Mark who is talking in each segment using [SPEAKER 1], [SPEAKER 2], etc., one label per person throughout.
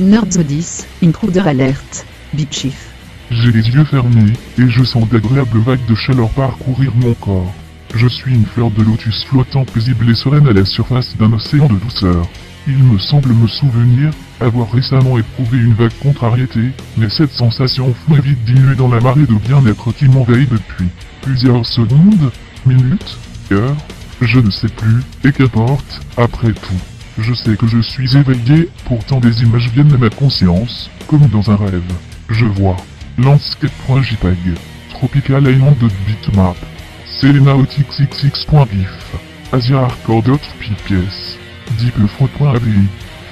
[SPEAKER 1] Nerdzo 10, Intruder Alert, Big Chief.
[SPEAKER 2] J'ai les yeux fermés, et je sens d'agréables vagues de chaleur parcourir mon corps. Je suis une fleur de lotus flottant paisible et sereine à la surface d'un océan de douceur. Il me semble me souvenir avoir récemment éprouvé une vague contrariété, mais cette sensation floue est vite diminuée dans la marée de bien-être qui m'envahit depuis plusieurs secondes, minutes, heures, je ne sais plus, et qu'importe, après tout. Je sais que je suis éveillé, pourtant des images viennent à ma conscience, comme dans un rêve. Je vois landscape.jpg, Tropical Island de Bitmap, Selenautixxx.gif, AsiaHardcore.pps, Deepfroid.avi,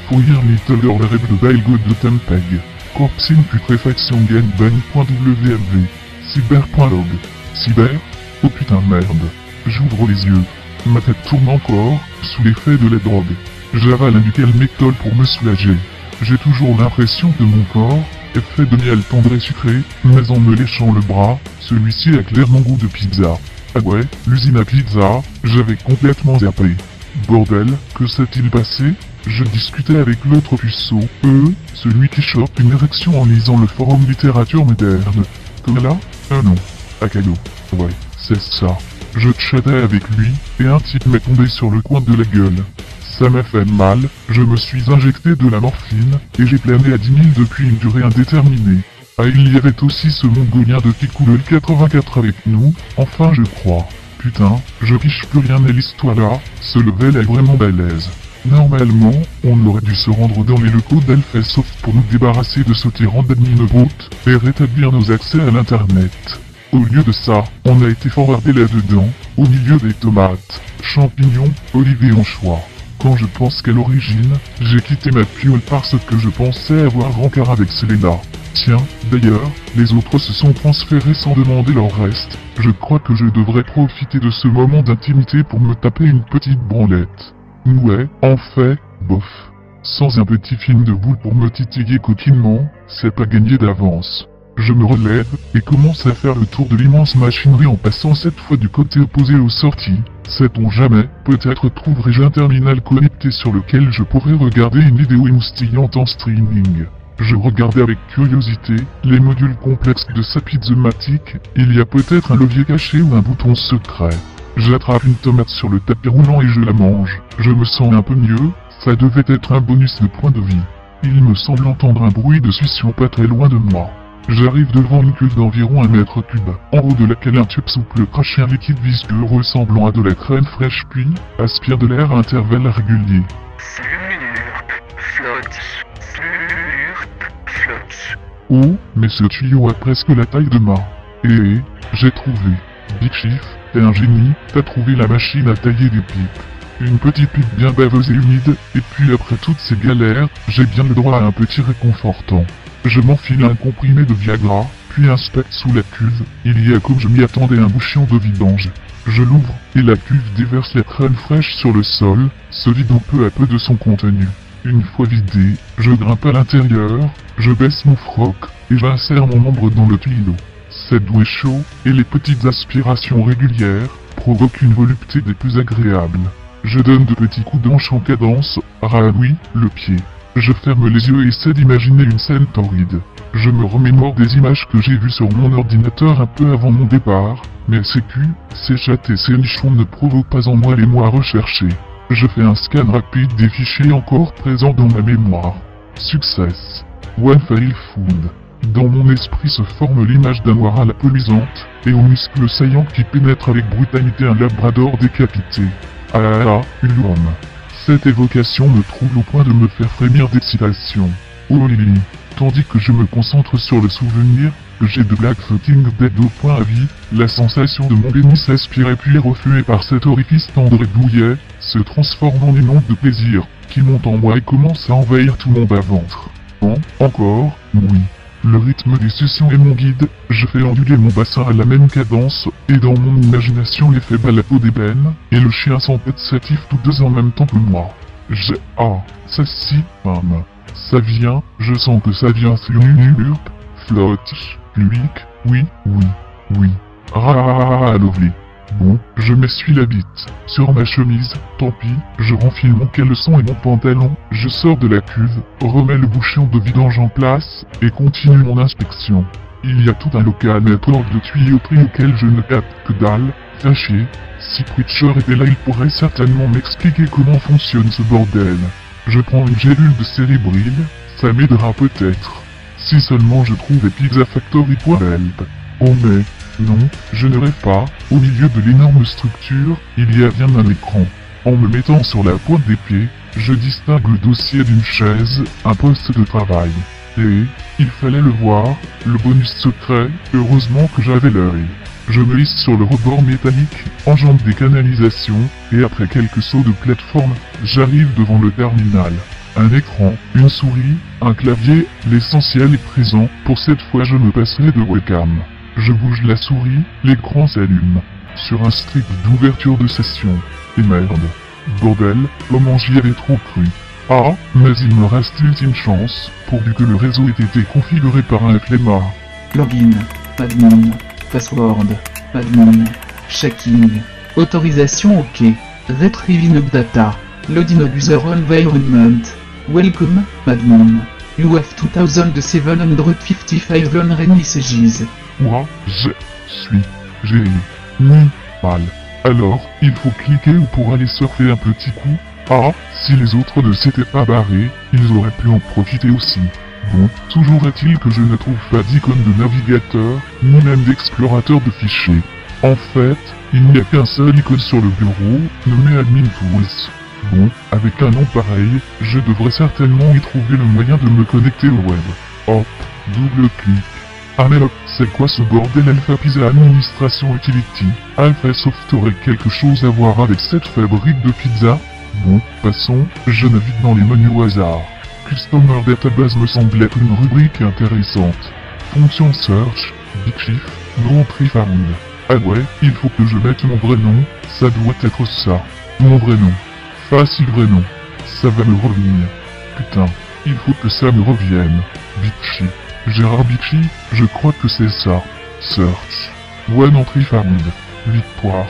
[SPEAKER 2] Fourir Little Orderable Bailgood de Tempeg, Corpsine Putréfaction Gangbang.wmv, Cyber.log, Cyber? Oh putain merde. J'ouvre les yeux. Ma tête tourne encore, sous l'effet de la drogue. J'avale un Ducalmectol pour me soulager. J'ai toujours l'impression que mon corps est fait de miel tendre et sucré, mais en me léchant le bras, celui-ci a clairement goût de pizza. Ah ouais, l'usine à pizza, j'avais complètement zappé. Bordel, que s'est-il passé? Je discutais avec l'autre puceau, celui qui chope une érection en lisant le forum littérature moderne. Koala? Ah non. Akado. Ouais, c'est ça. Je chattais avec lui, et un type m'est tombé sur le coin de la gueule. Ça m'a fait mal, je me suis injecté de la morphine, et j'ai plané à 10 000 depuis une durée indéterminée. Ah, il y avait aussi ce mongolien de Kikoulol 84 avec nous, enfin je crois. Putain, je piche plus rien à l'histoire là, ce level est vraiment balèze. Normalement, on aurait dû se rendre dans les locaux d'Alphasoft pour nous débarrasser de ce tyran d'admin bot, et rétablir nos accès à l'internet. Au lieu de ça, on a été forwardé là-dedans, au milieu des tomates, champignons, olives et anchois. Quand je pense qu'à l'origine, j'ai quitté ma piole parce que je pensais avoir rencard avec Selena. Tiens, d'ailleurs, les autres se sont transférés sans demander leur reste. Je crois que je devrais profiter de ce moment d'intimité pour me taper une petite branlette. Ouais, en fait, bof. Sans un petit film de boule pour me titiller coquinement, c'est pas gagné d'avance. Je me relève, et commence à faire le tour de l'immense machinerie en passant cette fois du côté opposé aux sorties. Sait-on jamais, peut-être trouverai-je un terminal connecté sur lequel je pourrais regarder une vidéo émoustillante en streaming. Je regardais avec curiosité les modules complexes de Sapizematic, il y a peut-être un levier caché ou un bouton secret. J'attrape une tomate sur le tapis roulant et je la mange. Je me sens un peu mieux, ça devait être un bonus de points de vie. Il me semble entendre un bruit de succion pas très loin de moi. J'arrive devant une cuve d'environ 1 mètre cube, en haut de laquelle un tube souple crache un liquide visqueux ressemblant à de la crème fraîche puis aspire de l'air à intervalles réguliers. Oh, mais ce tuyau a presque la taille de ma. J'ai trouvé. Big Chief, t'es un génie, t'as trouvé la machine à tailler des pipes. Une petite pipe bien baveuse et humide, et puis après toutes ces galères, j'ai bien le droit à un petit réconfortant. Je m'enfile un comprimé de Viagra, puis inspecte sous la cuve, il y a comme je m'y attendais un bouchon de vidange. Je l'ouvre, et la cuve déverse la crème fraîche sur le sol, se vidant peu à peu de son contenu. Une fois vidé, je grimpe à l'intérieur, je baisse mon froc, et j'insère mon membre dans le tuyau. Cette doux est chaud, et les petites aspirations régulières provoquent une volupté des plus agréables. Je donne de petits coups d'anche en cadence, oui, le pied. Je ferme les yeux et essaie d'imaginer une scène torride. Je me remémore des images que j'ai vues sur mon ordinateur un peu avant mon départ, mais ces culs, ces chattes et ces nichons ne provoquent pas en moi les mots à rechercher. Je fais un scan rapide des fichiers encore présents dans ma mémoire. Success. One file found. Dans mon esprit se forme l'image d'un noir à la pelusante, et aux muscles saillants qui pénètrent avec brutalité un labrador décapité. Ah, une homme. Cette évocation me trouble au point de me faire frémir d'excitation. Oh Lily. Tandis que je me concentre sur le souvenir, que j'ai de Black Fucking Dead au point à vie, la sensation de mon pénis aspiré puis reflué par cet orifice tendre et douillet, se transforme en une onde de plaisir, qui monte en moi et commence à envahir tout mon bas-ventre. Encore, oui. Le rythme des suctions est mon guide, je fais onduler mon bassin à la même cadence, et dans mon imagination l'effet bat la peau d'ébène, et le chien sans tête s'active tous deux en même temps que moi. Ça si, ça vient, je sens que ça vient slurp, flotte, luic, oui, lovely. Bon, je m'essuie la bite. Sur ma chemise, tant pis, je renfile mon caleçon et mon pantalon, je sors de la cuve, remets le bouchon de vidange en place, et continue mon inspection. Il y a tout un local à port de tuyauterie auquel je ne capte que dalle. Fâché, si Preacher était là il pourrait certainement m'expliquer comment fonctionne ce bordel. Je prends une gélule de Cérébril, ça m'aidera peut-être. Si seulement je trouvais Pizza Factory.help. Oh mais, non, je ne rêve pas, au milieu de l'énorme structure, il y a bien un écran. En me mettant sur la pointe des pieds, je distingue le dossier d'une chaise, un poste de travail. Et, il fallait le voir, le bonus secret, heureusement que j'avais l'œil. Je me hisse sur le rebord métallique, enjambe des canalisations, et après quelques sauts de plateforme, j'arrive devant le terminal. Un écran, une souris, un clavier, l'essentiel est présent, pour cette fois je me passerai de webcam. Je bouge la souris, l'écran s'allume. Sur un strip d'ouverture de session. Et merde. Bordel, comment j'y avais trop cru. Ah, mais il me reste l'ultime chance, pourvu que le réseau ait été configuré par un flemmard.
[SPEAKER 1] Login, admin, password, admin, checking, autorisation OK, retrieving data, loading user environment, welcome, admin, you have 2755 run messages.
[SPEAKER 2] Moi, je suis génial. Alors, il faut cliquer ou pour aller surfer un petit coup. Ah, si les autres ne s'étaient pas barrés, ils auraient pu en profiter aussi. Bon, toujours est-il que je ne trouve pas d'icône de navigateur, ni même d'explorateur de fichiers. En fait, il n'y a qu'un seul icône sur le bureau, nommé Admin Tools. Bon, avec un nom pareil, je devrais certainement y trouver le moyen de me connecter au web. Hop, double-clic. Ah mais hop, c'est quoi ce bordel Alpha Pizza Administration Utility? Alpha Soft aurait quelque chose à voir avec cette fabrique de pizza? Bon, passons, je navigue dans les menus au hasard. Customer Database me semble être une rubrique intéressante. Fonction Search, Big Chief, No Entry Found. Ah ouais, il faut que je mette mon vrai nom, ça doit être ça. Mon vrai nom. Facile vrai nom. Ça va me revenir. Putain, il faut que ça me revienne. Bitchy. Gérard Bitchy, je crois que c'est ça. Search. One Entry Found. Victoire.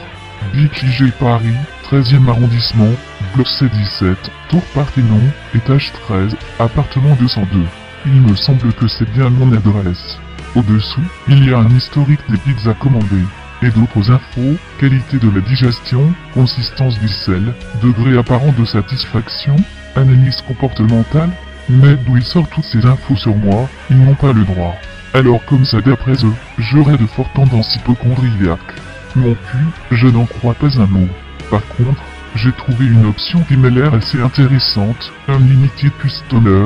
[SPEAKER 2] Bitchy G Paris, 13e arrondissement, bloc C17, Tour Parthénon, étage 13, appartement 202. Il me semble que c'est bien mon adresse. Au-dessous, il y a un historique des pizzas commandées. Et d'autres infos, qualité de la digestion, consistance du sel, degré apparent de satisfaction, analyse comportementale. Mais d'où ils sortent toutes ces infos sur moi, ils n'ont pas le droit. Alors comme ça d'après eux, j'aurais de fortes tendances hypochondriaques. Mon cul, je n'en crois pas un mot. Par contre, j'ai trouvé une option qui m'a l'air assez intéressante, Unlimited Customer,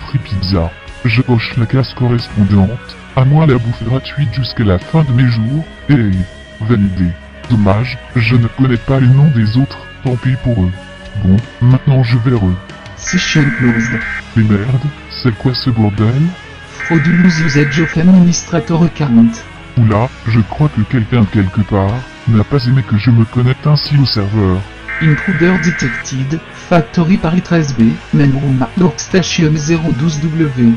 [SPEAKER 2] Free Pizza. Je coche la case correspondante, à moi la bouffe gratuite jusqu'à la fin de mes jours, et validé. Dommage, je ne connais pas les noms des autres, tant pis pour eux. Bon, maintenant je vais eux.
[SPEAKER 1] Session closed.
[SPEAKER 2] Mais merde, c'est quoi ce bordel?
[SPEAKER 1] Fraudulous usage of administrator account.
[SPEAKER 2] Oula, je crois que quelqu'un quelque part n'a pas aimé que je me connecte ainsi au serveur.
[SPEAKER 1] Intruder detected, Factory Paris 13B, main room workstation 012W.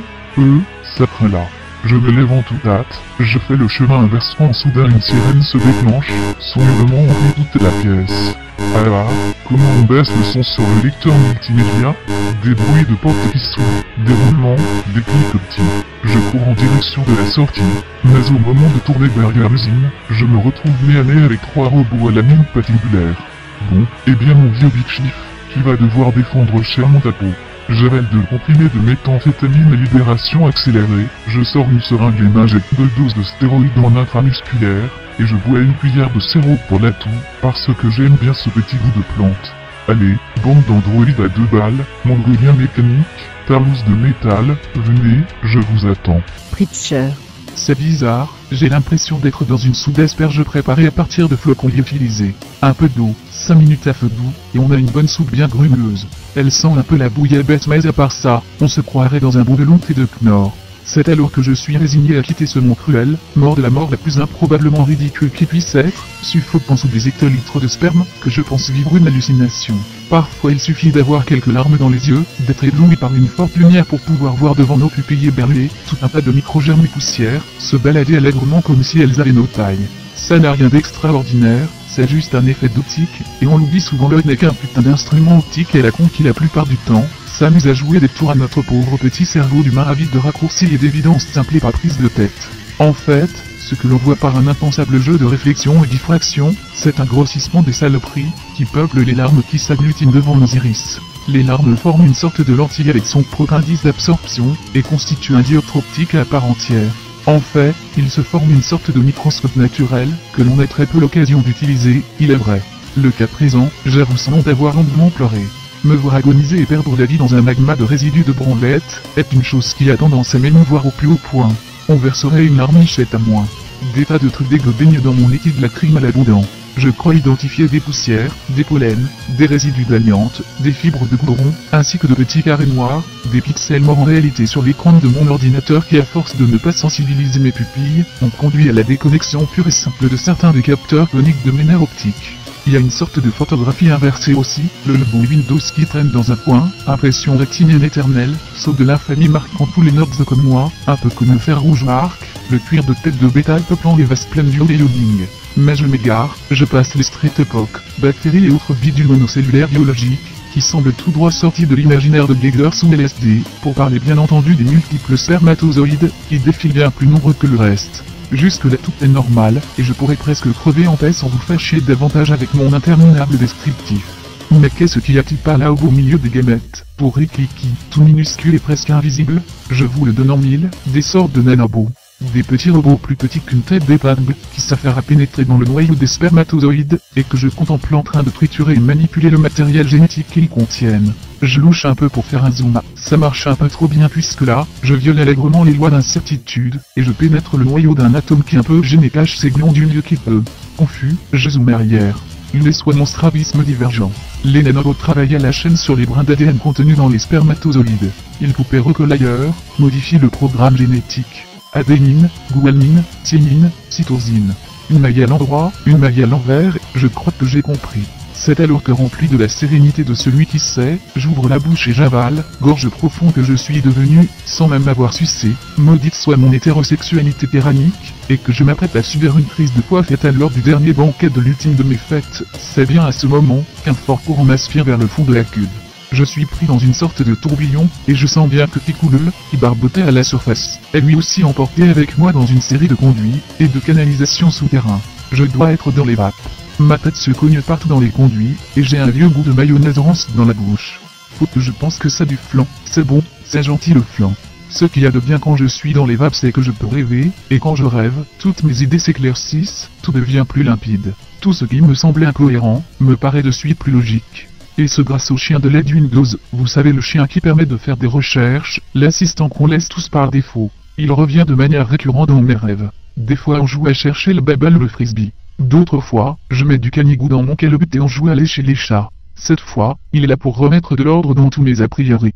[SPEAKER 2] Ça craint là. Je me lève en toute hâte, je fais le chemin inverse quand soudain une sirène se déclenche, son hurlement remplit toute la pièce. Ah, comment on baisse le son sur le lecteur multimédia? Des bruits de portes qui s'ouvrent, des roulements, des cliquetis. Je cours en direction de la sortie, mais au moment de tourner Burger Museum, je me retrouve nez à nez avec 3 robots à la mine patibulaire. Bon, eh bien mon vieux Big Chief, qui va devoir défendre cher mon tapeau. J'avale 2 comprimés de méthamphétamine à libération accélérée, je sors une seringue et m'injecte 2 doses de stéroïdes en intramusculaire, et je bois une cuillère de sirop pour la toux, parce que j'aime bien ce petit goût de plante. Allez, bande d'androïdes à 2 balles, mongolien mécanique, tarlouse de métal, venez, je vous attends.
[SPEAKER 1] Preacher.
[SPEAKER 3] C'est bizarre, j'ai l'impression d'être dans une soupe d'asperges préparée à partir de flocons lyophilisés. Un peu d'eau, 5 minutes à feu doux, et on a une bonne soupe bien grumeuse. Elle sent un peu la bouillabaisse mais à part ça, on se croirait dans un bon de thé de Knorr. C'est alors que je suis résigné à quitter ce monde cruel, mort de la mort la plus improbablement ridicule qui puisse être, suffoquant sous des hectolitres de sperme, que je pense vivre une hallucination. Parfois il suffit d'avoir quelques larmes dans les yeux, d'être ébloui par une forte lumière pour pouvoir voir devant nos pupilles éberlées, tout un tas de micro-germes et poussières, se balader allègrement comme si elles avaient nos tailles. Ça n'a rien d'extraordinaire, c'est juste un effet d'optique, et on l'oublie souvent, l'œil n'est qu'un putain d'instrument optique et la con qui la plupart du temps, s'amuse à jouer des tours à notre pauvre petit cerveau d'humain avide de raccourcis et d'évidence simple et pas prise de tête. En fait, ce que l'on voit par un impensable jeu de réflexion et diffraction, c'est un grossissement des saloperies, qui peuplent les larmes qui s'agglutinent devant nos iris. Les larmes forment une sorte de lentille avec son propre indice d'absorption, et constituent un dioptre optique à part entière. En fait, il se forme une sorte de microscope naturel, que l'on a très peu l'occasion d'utiliser, il est vrai. Le cas présent, j'avoue sans honte d'avoir longuement pleuré. Me voir agoniser et perdre la vie dans un magma de résidus de branlette, est une chose qui a tendance à m'émouvoir au plus haut point. On verserait une larmichette à moins. Des tas de trucs dégueux baignent dans mon liquide lacryme à l'abondant. Je crois identifier des poussières, des pollens, des résidus d'amiante, des fibres de goudron, ainsi que de petits carrés noirs, des pixels morts en réalité sur l'écran de mon ordinateur qui à force de ne pas sensibiliser mes pupilles, ont conduit à la déconnexion pure et simple de certains des capteurs coniques de mes nerfs optiques. Il y a une sorte de photographie inversée aussi, le logo Windows qui traîne dans un coin, impression rectilienne éternelle, saut de l'infamie marquant tous les nerds comme moi, un peu comme le fer rouge marque, le cuir de tête de bétail peuplant les vastes plaines du Wyoming. Mais je m'égare, je passe les streptocoques, bactéries et autres bidules monocellulaires biologiques, qui semblent tout droit sortis de l'imaginaire de Geiger sous LSD, pour parler bien entendu des multiples spermatozoïdes, qui défilent bien plus nombreux que le reste. Jusque-là tout est normal, et je pourrais presque crever en paix sans vous faire chier davantage avec mon interminable descriptif. Mais qu'est-ce qu'il y a-t-il pas là au beau milieu des gamètes, pour Rikiki, tout minuscule et presque invisible, je vous le donne en mille, des sortes de nanobots. Des petits robots plus petits qu'une tête d'épingle, qui s'affairent à pénétrer dans le noyau des spermatozoïdes, et que je contemple en train de triturer et manipuler le matériel génétique qu'ils contiennent. Je louche un peu pour faire un zoom. Ça marche un peu trop bien puisque là, je viole allègrement les lois d'incertitude, et je pénètre le noyau d'un atome qui un peu gêné cache ses glands du mieux qu'il peut. Confus, je zoome arrière. Laisse-moi mon strabisme divergent. Les nanobots travaillent à la chaîne sur les brins d'ADN contenus dans les spermatozoïdes. Ils coupent et recollent ailleurs, modifient le programme génétique. Adénine, guanine, thymine, cytosine. Une maille à l'endroit, une maille à l'envers, je crois que j'ai compris. C'est alors que rempli de la sérénité de celui qui sait, j'ouvre la bouche et j'avale, gorge profond que je suis devenu, sans même avoir sucé, maudite soit mon hétérosexualité tyrannique, et que je m'apprête à subir une crise de foi fatale lors du dernier banquet de l'ultime de mes fêtes. C'est bien à ce moment, qu'un fort courant m'aspire vers le fond de la cuve. Je suis pris dans une sorte de tourbillon, et je sens bien que Kikoulul, qui barbotait à la surface, est lui aussi emporté avec moi dans une série de conduits, et de canalisations souterrains. Je dois être dans les vapes. Ma tête se cogne partout dans les conduits, et j'ai un vieux goût de mayonnaise rance dans la bouche. Faut que je pense que ça du flan, c'est bon, c'est gentil le flan. Ce qu'il y a de bien quand je suis dans les vapes c'est que je peux rêver, et quand je rêve, toutes mes idées s'éclaircissent, tout devient plus limpide. Tout ce qui me semblait incohérent, me paraît de suite plus logique. Et ce grâce au chien de l'aide Windows, vous savez le chien qui permet de faire des recherches, l'assistant qu'on laisse tous par défaut. Il revient de manière récurrente dans mes rêves. Des fois on joue à chercher le bubble ou le frisbee. D'autres fois, je mets du canigou dans mon calebut et on joue à lécher les chats. Cette fois, il est là pour remettre de l'ordre dans tous mes a priori.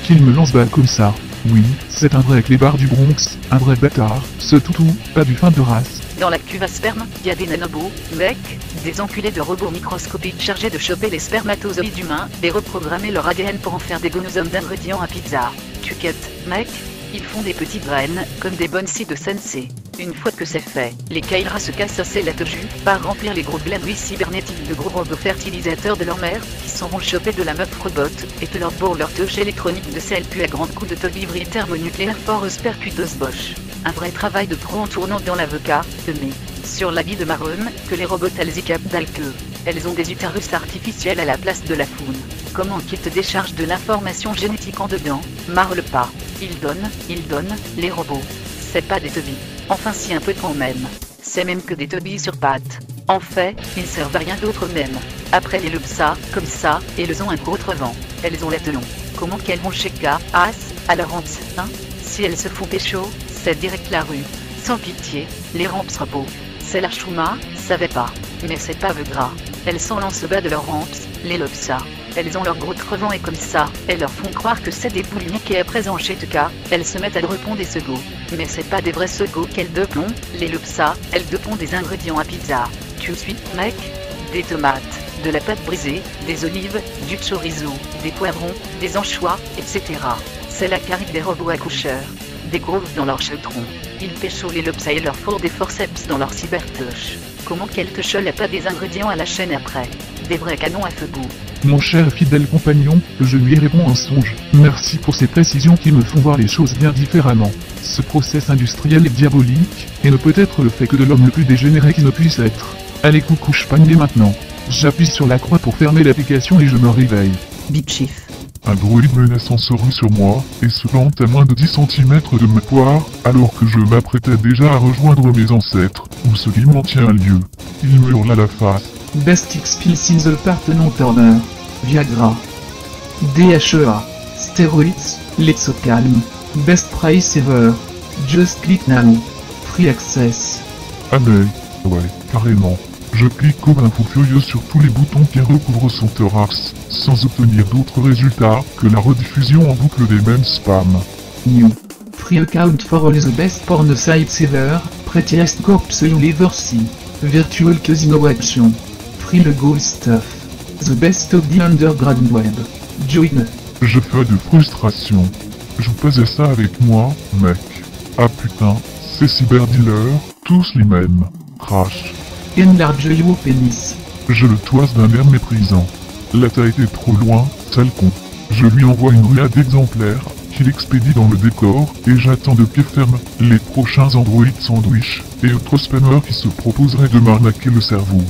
[SPEAKER 3] Qu'il me lance balle comme ça. Oui, c'est un vrai clébard du Bronx, un vrai bâtard, ce toutou, pas du fin de race.
[SPEAKER 4] Dans la cuve à sperme, y a des nanobots, mec, des enculés de robots microscopiques chargés de choper les spermatozoïdes humains, et reprogrammer leur ADN pour en faire des gonosomes d'ingrédients à pizza. Tu quêtes, mec? Ils font des petites graines, comme des bonnes scies de sensei. Une fois que c'est fait, les Kaira se cassent assez la jus, par remplir les gros blends cybernétiques de gros robots fertilisateurs de leur mère, qui s'en vont choper de la meuf robot, et te leur bourre leur touche électronique de sel puis à grands coups de tolivri thermonucléaire force percuteuse Bosch. Un vrai travail de pro en tournant dans l'avocat, mais, sur la vie de Marum, que les robots elles y captent d'alqueux. Elles ont des utérus artificiels à la place de la faune. Comment qu'ils te déchargent de l'information génétique en dedans, marre pas. Ils donnent, les robots. C'est pas des teubis. Enfin si un peu quand même. C'est même que des teubis sur pattes. En fait, ils servent à rien d'autre même. Après les ça, comme ça, et elles ont un gros trevant. Elles ont les long. Comment qu'elles vont chez K, As, à leur ramps, hein? Si elles se font pécho, c'est direct la rue. Sans pitié, les ramps robots. C'est la chouma, savais pas. Mais c'est pas gras. Elles s'enlancent bas de leurs ramps, les lobsa. Elles ont leur gros crevant et comme ça, elles leur font croire que c'est des pouliniques et à présent chez Teka, elles se mettent à répondre des segots. Mais c'est pas des vrais segots qu'elles depont, les lupsa, elles depont des ingrédients à pizza. Tu suis, mec? Des tomates, de la pâte brisée, des olives, du chorizo, des poivrons, des anchois, etc. C'est la carrière des robots accoucheurs. Des grooves dans leur chaudron. Ils pécho les lupsa et leur fourrent des forceps dans leur cybertouche. Comment quelque chose n'a pas des ingrédients à la chaîne après? Des vrais canons à feu bout.
[SPEAKER 3] Mon cher et fidèle compagnon, je lui réponds en songe. Merci pour ces précisions qui me font voir les choses bien différemment. Ce process industriel est diabolique, et ne peut être le fait que de l'homme le plus dégénéré qui ne puisse être. Allez coucou, je panier maintenant. J'appuie sur la croix pour fermer l'application et je me réveille.
[SPEAKER 5] Bip chief.
[SPEAKER 2] Un droïde menaçant se rue sur moi, et se plante à moins de 10 cm de ma poire, alors que je m'apprêtais déjà à rejoindre mes ancêtres, où ce qui m'en tient lieu. Il me hurle à la face.
[SPEAKER 1] Best X-Pills in the Parthenon Turner. Viagra. DHEA. Steroids. Lexocalm. Best price ever. Just click now. Free access.
[SPEAKER 2] Ah mais, ouais, carrément. Je clique comme un fou furieux sur tous les boutons qui recouvrent son thorax, sans obtenir d'autres résultats que la rediffusion en boucle des mêmes spams.
[SPEAKER 1] New. Free account for all the best porn sites ever. Prettiest corpse you'll ever see. Virtual casino action. Free legal stuff. The best of the underground web. Join.
[SPEAKER 2] Je fais de frustration. Joue pas à ça avec moi, mec. Ah putain, ces cyberdealers, tous les mêmes. Crash.
[SPEAKER 1] Enlarge your penis.
[SPEAKER 2] Je le toise d'un air méprisant. Là t'as été trop loin, sale con. Je lui envoie une ruade d'exemplaires, qu'il expédie dans le décor, et j'attends de pied ferme les prochains androïdes sandwich, et autres spammers qui se proposeraient de m'arnaquer le cerveau.